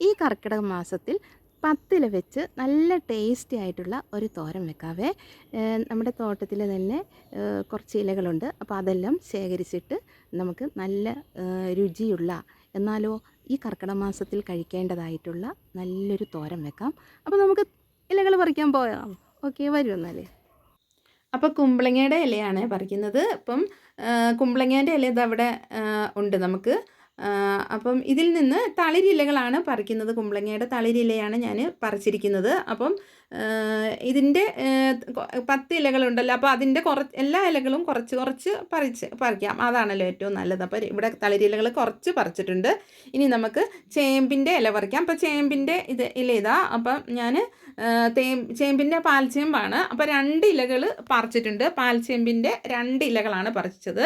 ഈ കർക്കിടക മാസത്തിൽ 10 ഇല വെച്ച് നല്ല ടേസ്റ്റി ആയിട്ടുള്ള ഒരു തോരൻ വെക്കാവേ. നമ്മുടെ തോട്ടത്തിൽ തന്നെ കുറച്ച് ഇലകളുണ്ട്. അപ്പോൾ അതെല്ലാം ശേഖരിച്ചിട്ട് നമുക്ക് നല്ല രുചിയുള്ള എന്നാലോ ഈ കർക്കിടക മാസത്തിൽ കഴിക്കേണ്ടതായിട്ടുള്ള നല്ലൊരു തോരൻ വെക്കാം. അപ്പോൾ നമുക്ക് ഇലകൾ പറിക്കാൻ പോയാം. ഓക്കെ, വരും എന്നാൽ. അപ്പോൾ കുമ്പളങ്ങയുടെ ഇലയാണ് പറിക്കുന്നത്. അപ്പം കുമ്പളങ്ങേൻ്റെ ഇല ഇതവിടെ ഉണ്ട് നമുക്ക്. അപ്പം ഇതിൽ നിന്ന് തളിരിലകളാണ് പറിക്കുന്നത്. കുമ്പളങ്ങയുടെ തളിരിലയാണ് ഞാൻ പറിച്ചിരിക്കുന്നത്. അപ്പം ഇതിൻ്റെ 10 ഇലകളുണ്ടല്ലോ, അപ്പോൾ അതിൻ്റെ എല്ലാ ഇലകളും കുറച്ച് കുറച്ച് പറിക്കാം. അതാണല്ലോ ഏറ്റവും നല്ലത്. അപ്പോൾ ഇവിടെ തളിരിലകൾ കുറച്ച് പറിച്ചിട്ടുണ്ട്. ഇനി നമുക്ക് ചേമ്പിൻ്റെ ഇല പറിക്കാം. അപ്പോൾ ചേമ്പിൻ്റെ ഇല ഇതാ. അപ്പം ഞാൻ ചേമ്പിൻ്റെ പാൽച്ചേമ്പാണ്. അപ്പോൾ 2 ഇലകൾ പറിച്ചിട്ടുണ്ട്. പാൽച്ചേമ്പിൻ്റെ 2 ഇലകളാണ് പറിച്ചത്.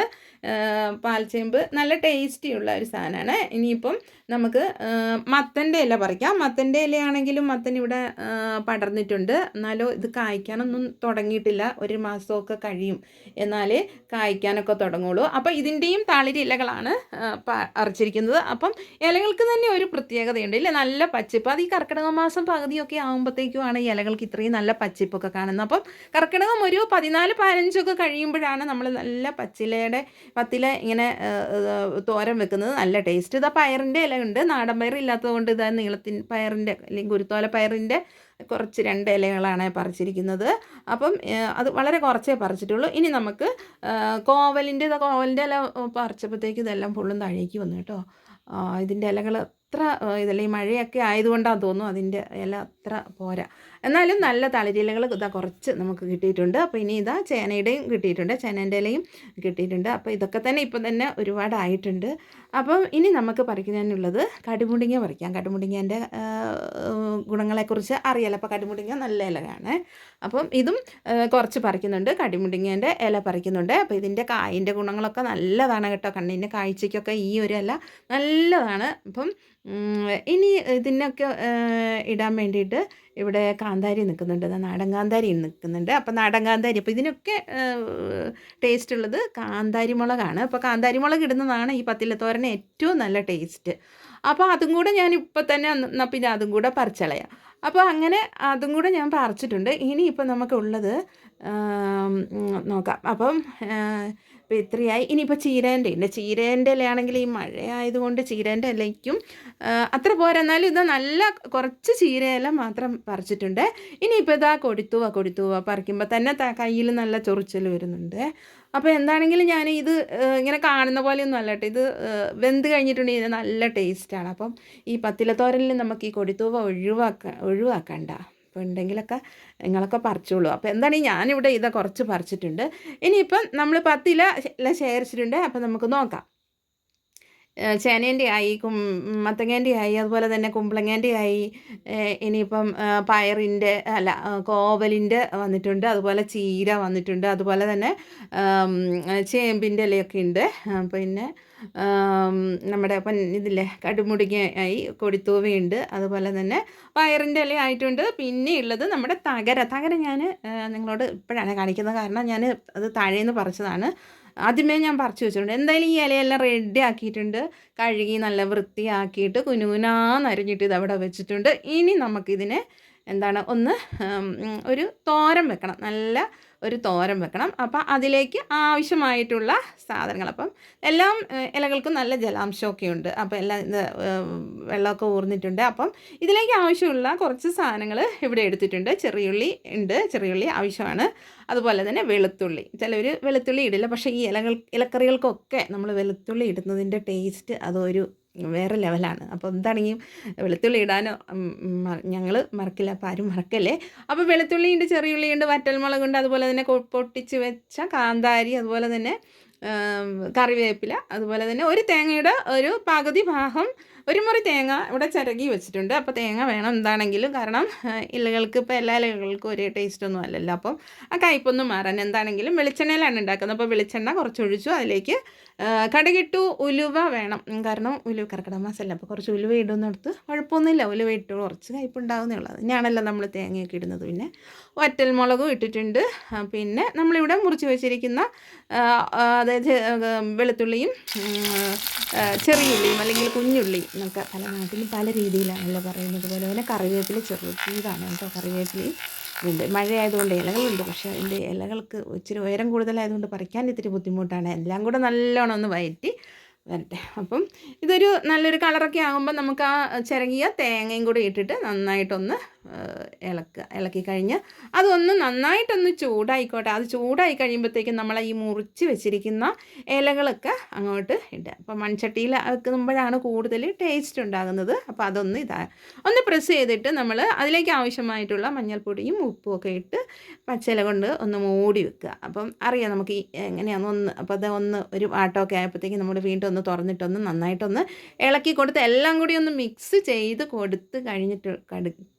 പാൽച്ചേമ്പ് നല്ല ടേസ്റ്റിയുള്ള ഒരു സാധനമാണ്. ഇനിയിപ്പം നമുക്ക് മത്തൻ്റെ ഇല പറിക്കാം. മത്തൻ്റെ ഇലയാണെങ്കിലും മത്തൻ ഇവിടെ പടർന്നിട്ടുണ്ട്. എന്നാലും ഇത് കായ്ക്കാനൊന്നും തുടങ്ങിയിട്ടില്ല. 1 മാസമൊക്കെ കഴിയും എന്നാലേ കായ്ക്കാനൊക്കെ തുടങ്ങുള്ളൂ. അപ്പോൾ ഇതിൻ്റെയും തളിരിലകളാണ് പറിച്ചിരിക്കുന്നത്. അപ്പം ഇലകൾക്ക് തന്നെ ഒരു പ്രത്യേകതയുണ്ട് ഇല്ലേ, നല്ല പച്ചിപ്പ്. അത് ഈ കർക്കിടക മാസം പകുതിയൊക്കെ ആകുമ്പോഴത്തേക്കുമാണ് ഈ ഇലകൾക്ക് ഇത്രയും നല്ല പച്ചിപ്പൊക്കെ കാണുന്നത്. അപ്പം കർക്കിടകം ഒരു 14-15 കഴിയുമ്പോഴാണ് നമ്മൾ നല്ല പത്തില ഇങ്ങനെ തോരൻ വെക്കുന്നത്. നല്ല ടേസ്റ്റ്. ഇതാ പയറിൻ്റെ ഇല ഉണ്ട്. നാടൻ പയർ ഇല്ലാത്തത് കൊണ്ട് ഇതാ പയറിൻ്റെ അല്ലെങ്കിൽ കുരുത്തോല പയറിൻ്റെ കുറച്ച് 2 ഇലകളാണ് പറിച്ചിരിക്കുന്നത്. അപ്പം അത് വളരെ കുറച്ചേ പറിച്ചിട്ടുള്ളൂ. ഇനി നമുക്ക് കോവലിൻ്റെ ഇല പറിച്ചപ്പോഴത്തേക്ക് ഇതെല്ലാം ഫുള്ളും താഴേക്ക് വന്നു കേട്ടോ. ഇതിൻ്റെ ഇലകൾ അത്ര ഇതല്ല, ഈ മഴയൊക്കെ ആയതുകൊണ്ടാണെന്ന് തോന്നുന്നു അതിൻ്റെ ഇല അത്ര പോരാ. എന്നാലും നല്ല തളിരിലകൾ ഇതാ കുറച്ച് നമുക്ക് കിട്ടിയിട്ടുണ്ട്. അപ്പോൾ ഇനി ഇതാ ചേനയുടെയും കിട്ടിയിട്ടുണ്ട്, ചേനേൻ്റെ ഇലയും കിട്ടിയിട്ടുണ്ട്. അപ്പോൾ ഇതൊക്കെ തന്നെ ഇപ്പം തന്നെ ഒരുപാടായിട്ടുണ്ട്. അപ്പം ഇനി നമുക്ക് പറിക്കാനുള്ളത് കടുമുടിങ്ങ പറിക്കാം. കടുമുടിങ്ങേൻ്റെ ഗുണങ്ങളെക്കുറിച്ച് അറിയാലോ. അപ്പോൾ കടുമുടിങ്ങ നല്ല ഇലയാണ്. അപ്പം ഇതും കുറച്ച് പറിക്കുന്നുണ്ട്. കടുമുടിങ്ങേൻ്റെ ഇല പറിക്കുന്നുണ്ട്. അപ്പോൾ ഇതിൻ്റെ കായിൻ്റെ ഗുണങ്ങളൊക്കെ നല്ലതാണ് കേട്ടോ. കണ്ണിൻ്റെ കാഴ്ചയ്ക്കൊക്കെ ഈ ഒരു ഇല നല്ലതാണ്. അപ്പം ഇനി ഇതിനൊക്കെ ഇടാൻ വേണ്ടിയിട്ട് ഇവിടെ കാന്താരി നിൽക്കുന്നുണ്ട്. നാടൻ കാന്താരി നിൽക്കുന്നുണ്ട്. അപ്പോൾ നാടൻ കാന്താരി, അപ്പോൾ ഇതിനൊക്കെ ടേസ്റ്റ് ഉള്ളത് കാന്താരി മുളകാണ്. അപ്പോൾ കാന്താരി മുളക് ഇടുന്നതാണ് ഈ പത്തിലത്തോരന് ഏറ്റവും നല്ല ടേസ്റ്റ്. അപ്പോൾ അതും കൂടെ ഞാൻ ഇപ്പം തന്നെ പിന്നെ അതും കൂടെ പറിച്ചളയാം. അപ്പോൾ അങ്ങനെ അതും കൂടെ ഞാൻ പറിച്ചിട്ടുണ്ട്. ഇനിയിപ്പോൾ നമുക്കുള്ളത് നോക്കാം. അപ്പം ഇപ്പോൾ ഇത്രയായി. ഇനിയിപ്പോൾ ചീരേൻ്റെ ഇലയാണെങ്കിൽ ഈ മഴയായതുകൊണ്ട് ചീരേൻ്റെ ഇലയ്ക്കും അത്ര പോരാ. എന്നാലും ഇത് നല്ല കുറച്ച് ചീരയില മാത്രം പറിച്ചിട്ടുണ്ട്. ഇനിയിപ്പോൾ ഇതാ കൊടിത്തൂവ പറിക്കുമ്പോൾ തന്നെ കയ്യിൽ നല്ല ചൊറിച്ചൽ വരുന്നുണ്ട്. അപ്പോൾ എന്താണെങ്കിലും ഞാൻ ഇത് ഇങ്ങനെ കാണുന്ന പോലെയൊന്നും അല്ല കേട്ടോ. ഇത് വെന്ത് കഴിഞ്ഞിട്ടുണ്ടെങ്കിൽ ഇത് നല്ല ടേസ്റ്റാണ്. അപ്പം ഈ പത്തിലത്തോരനിൽ നമുക്ക് ഈ കൊടിത്തൂവ ഒഴിവാക്കണ്ട. അപ്പോൾ ഉണ്ടെങ്കിലൊക്കെ നിങ്ങളൊക്കെ പറിച്ചോളൂ. അപ്പോൾ എന്താണെങ്കിൽ ഞാനിവിടെ ഇത് കുറച്ച് പറിച്ചിട്ടുണ്ട്. ഇനിയിപ്പം നമ്മൾ 10 ഇല ശേഖരിച്ചിട്ടുണ്ട്. അപ്പോൾ നമുക്ക് നോക്കാം. ചേനേൻ്റെ ആയി, മത്തങ്ങേൻ്റെ ആയി, അതുപോലെ തന്നെ കുമ്പളങ്ങേൻ്റെ ആയി. ഇനിയിപ്പം കോവലിൻ്റെ വന്നിട്ടുണ്ട്. അതുപോലെ ചീര വന്നിട്ടുണ്ട്. അതുപോലെ തന്നെ ചേമ്പിൻ്റെ ഇലയൊക്കെ ഉണ്ട്. പിന്നെ നമ്മുടെ ഇതില്ലേ കടുമുടിങ്ങ ആയി, കൊടിത്തൂവയുണ്ട്. അതുപോലെ തന്നെ പയറിൻ്റെ ഇല ആയിട്ടുണ്ട്. പിന്നെ ഉള്ളത് നമ്മുടെ തകര ഞാൻ നിങ്ങളോട് ഇപ്പോഴാണ് കാണിക്കുന്നത്. കാരണം ഞാൻ അത് താഴേന്ന് പറിച്ചതാണ്. ആദ്യമേ ഞാൻ പറിച്ചു വെച്ചിട്ടുണ്ട്. എന്തായാലും ഈ ഇലയെല്ലാം റെഡി ആക്കിയിട്ടുണ്ട്. കഴുകി നല്ല വൃത്തിയാക്കിയിട്ട് കുനുകുനാന്നരിഞ്ഞിട്ട് ഇതവിടെ വെച്ചിട്ടുണ്ട്. ഇനി നമുക്കിതിനെ ഒരു തോരൻ വെക്കണം. നല്ല ഒരു തോരൻ വെക്കണം. അപ്പം അതിലേക്ക് ആവശ്യമായിട്ടുള്ള സാധനങ്ങൾ, അപ്പം എല്ലാം ഇലകൾക്കും നല്ല ജലാംശമൊക്കെ ഉണ്ട്. അപ്പോൾ എല്ലാം വെള്ളമൊക്കെ ഊർന്നിട്ടുണ്ട്. അപ്പം ഇതിലേക്ക് ആവശ്യമുള്ള കുറച്ച് സാധനങ്ങൾ ഇവിടെ എടുത്തിട്ടുണ്ട്. ചെറിയുള്ളി ആവശ്യമാണ്. അതുപോലെ തന്നെ വെളുത്തുള്ളി. ചിലവർ വെളുത്തുള്ളി ഇടില്ല, പക്ഷേ ഈ ഇലക്കറികൾക്കൊക്കെ നമ്മൾ വെളുത്തുള്ളി ഇടുന്നതിൻ്റെ ടേസ്റ്റ് അതൊരു വേറെ ലെവലാണ്. അപ്പോൾ എന്താണെങ്കിൽ വെളുത്തുള്ളി ഇടാനോ ഞങ്ങൾ മറക്കില്ല. അപ്പോൾ ആരും മറക്കല്ലേ. അപ്പോൾ വെളുത്തുള്ളിയുണ്ട്, ചെറിയുള്ളിയുണ്ട്, വറ്റൽമുളകുണ്ട്, അതുപോലെ തന്നെ പൊട്ടിച്ച് വെച്ച കാന്താരി, അതുപോലെ തന്നെ കറിവേപ്പില, അതുപോലെ തന്നെ ഒരു തേങ്ങയുടെ ഒരു പകുതി ഭാഗം, ഒരു മുറി തേങ്ങ ഇവിടെ ചിരകി വെച്ചിട്ടുണ്ട്. അപ്പോൾ തേങ്ങ വേണം എന്താണെങ്കിലും. കാരണം ഇലകൾക്ക് ഇപ്പോൾ എല്ലാ ഇലകൾക്കും ഒരേ ടേസ്റ്റൊന്നും അല്ലല്ലോ. അപ്പം ആ കയ്പൊന്നും മാറാൻ എന്താണെങ്കിലും വെളിച്ചെണ്ണയിലാണ് ഉണ്ടാക്കുന്നത്. അപ്പോൾ വെളിച്ചെണ്ണ കുറച്ചൊഴിച്ചു. അതിലേക്ക് കടുകിട്ടു. ഉലുവ വേണം. കാരണം കർക്കിടക മാസമല്ല, അപ്പോൾ കുറച്ച് ഉലുവ ഇടുന്നിടത്ത് കുഴപ്പമൊന്നുമില്ല. ഉലുവ ഇട്ടു കുറച്ച് കയ്പുണ്ടാവുന്നേ ഉള്ളൂ. അതിനാണല്ലോ നമ്മൾ തേങ്ങയൊക്കെ ഇടുന്നത്. പിന്നെ വറ്റൽമുളകും ഇട്ടിട്ടുണ്ട്. പിന്നെ നമ്മളിവിടെ മുറിച്ച് വെച്ചിരിക്കുന്ന അതായത് വെളുത്തുള്ളിയും ചെറിയുള്ളിയും അല്ലെങ്കിൽ കുഞ്ഞുള്ളി എന്നൊക്കെ പല നാട്ടിലും പല രീതിയിലാണല്ലോ പറയുന്നത്. പോലെ തന്നെ കറിവേപ്പില ചെറുതാണ് കേട്ടോ. കറിവേപ്പിലയും ഉണ്ട്. മഴയായതുകൊണ്ട് ഇലകളുണ്ട്, പക്ഷേ അതിൻ്റെ ഇലകൾക്ക് ഇച്ചിരി ഉയരം കൂടുതലായതുകൊണ്ട് പറിക്കാൻ ഇത്തിരി ബുദ്ധിമുട്ടാണ്. എല്ലാം കൂടെ നല്ലോണം ഒന്ന് വയറ്റി വരട്ടെ. അപ്പം ഇതൊരു നല്ലൊരു കളറൊക്കെ ആകുമ്പോൾ നമുക്ക് ആ ചിരകിയ തേങ്ങയും കൂടി ഇട്ടിട്ട് നന്നായിട്ടൊന്ന് ഇളക്കി കഴിഞ്ഞ് അതൊന്ന് നന്നായിട്ടൊന്ന് ചൂടായിക്കോട്ടെ. അത് ചൂടായി കഴിയുമ്പോഴത്തേക്കും നമ്മൾ ഈ മുറിച്ച് വെച്ചിരിക്കുന്ന ഇലകളൊക്കെ അങ്ങോട്ട് ഇടുക. അപ്പം മൺചട്ടിയിൽ വെക്കുമ്പോഴാണ് കൂടുതൽ ടേസ്റ്റ് ഉണ്ടാകുന്നത്. അപ്പോൾ അതൊന്ന് ഒന്ന് പ്രസ് ചെയ്തിട്ട് നമ്മൾ അതിലേക്ക് ആവശ്യമായിട്ടുള്ള മഞ്ഞൾപ്പൊടിയും ഉപ്പും ഒക്കെ ഇട്ട് പച്ചില കൊണ്ട് ഒന്ന് മൂടി വെക്കുക. അപ്പം അറിയാം നമുക്ക് എങ്ങനെയാണെന്ന്. അപ്പോൾ അത് ഒരു വാട്ടമൊക്കെ ആയപ്പോഴത്തേക്കും നമ്മൾ വീണ്ടും ഒന്ന് തുറന്നിട്ടൊന്ന് നന്നായിട്ടൊന്ന് ഇളക്കി കൊടുത്ത് എല്ലാം കൂടി ഒന്ന് മിക്സ് ചെയ്ത് കൊടുത്ത് കഴിഞ്ഞിട്ട്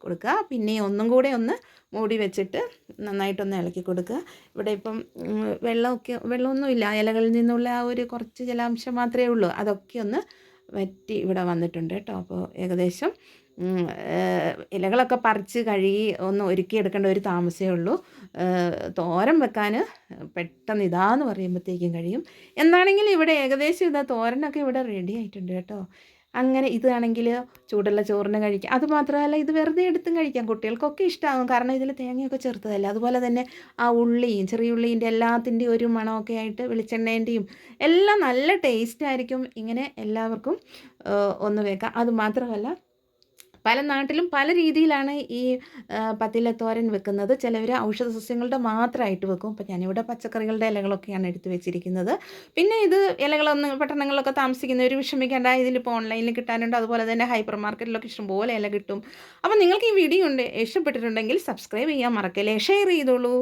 കൊടുക്കുക. പിന്നെ ഒന്നും കൂടെ ഒന്ന് മൂടി വെച്ചിട്ട് നന്നായിട്ടൊന്ന് ഇളക്കി കൊടുക്കുക. ഇവിടെ ഇപ്പം വെള്ളമൊന്നുമില്ല, ഇലകളിൽ നിന്നുള്ള ആ ഒരു കുറച്ച് ജലാംശം മാത്രമേ ഉള്ളൂ. അതൊക്കെ ഒന്ന് വറ്റി ഇവിടെ വന്നിട്ടുണ്ട് കേട്ടോ. അപ്പോൾ ഏകദേശം ഇലകളൊക്കെ പറിച്ച് കഴുകി ഒന്ന് ഒരുക്കിയെടുക്കേണ്ട ഒരു താമസമേ ഉള്ളൂ. തോരൻ വെക്കാൻ പെട്ടെന്ന് ഇതാന്ന് പറയുമ്പോഴത്തേക്കും കഴിയും. എന്താണെങ്കിലും ഇവിടെ ഏകദേശം തോരനൊക്കെ ഇവിടെ റെഡി ആയിട്ടുണ്ട് കേട്ടോ. അങ്ങനെ ഇതാണെങ്കിൽ ചൂടുള്ള ചോറിന് കഴിക്കാം. അതുമാത്രമല്ല ഇത് വെറുതെ എടുത്തും കഴിക്കാം. കുട്ടികൾക്കൊക്കെ ഇഷ്ടമാകും, കാരണം ഇതിൽ തേങ്ങയൊക്കെ ചേർത്തതല്ലേ. അതുപോലെ തന്നെ ആ ഉള്ളിയും ചെറിയ ഉള്ളീൻ്റെ എല്ലാത്തിൻ്റെയും ഒരു മണമൊക്കെ ആയിട്ട് വെളിച്ചെണ്ണേൻ്റെയും എല്ലാം നല്ല ടേസ്റ്റ് ആയിരിക്കും. ഇങ്ങനെ എല്ലാവർക്കും ഒന്ന് വെക്കാം. അതുമാത്രമല്ല പല നാട്ടിലും പല രീതിയിലാണ് ഈ പത്തിലത്തോരൻ വെക്കുന്നത്. ചിലവർ ഔഷധ സസ്യങ്ങളുടെ മാത്രമായിട്ട് വെക്കും. അപ്പോൾ ഞാനിവിടെ പച്ചക്കറികളുടെ ഇലകളൊക്കെയാണ് എടുത്ത് വെച്ചിരിക്കുന്നത്. പിന്നെ ഇത് പട്ടണങ്ങളിലൊക്കെ താമസിക്കുന്നവർ വിഷമിക്കേണ്ട, ഇതിലിപ്പോൾ ഓൺലൈനിൽ കിട്ടാനുണ്ട്. അതുപോലെ തന്നെ ഹൈപ്പർ മാർക്കറ്റിലൊക്കെ ഇഷ്ടംപോലെ ഇല കിട്ടും. അപ്പോൾ നിങ്ങൾക്ക് ഈ വീഡിയോ ഇഷ്ടപ്പെട്ടിട്ടുണ്ടെങ്കിൽ സബ്സ്ക്രൈബ് ചെയ്യാൻ മറക്കല്ലേ, ഷെയർ ചെയ്തോളൂ.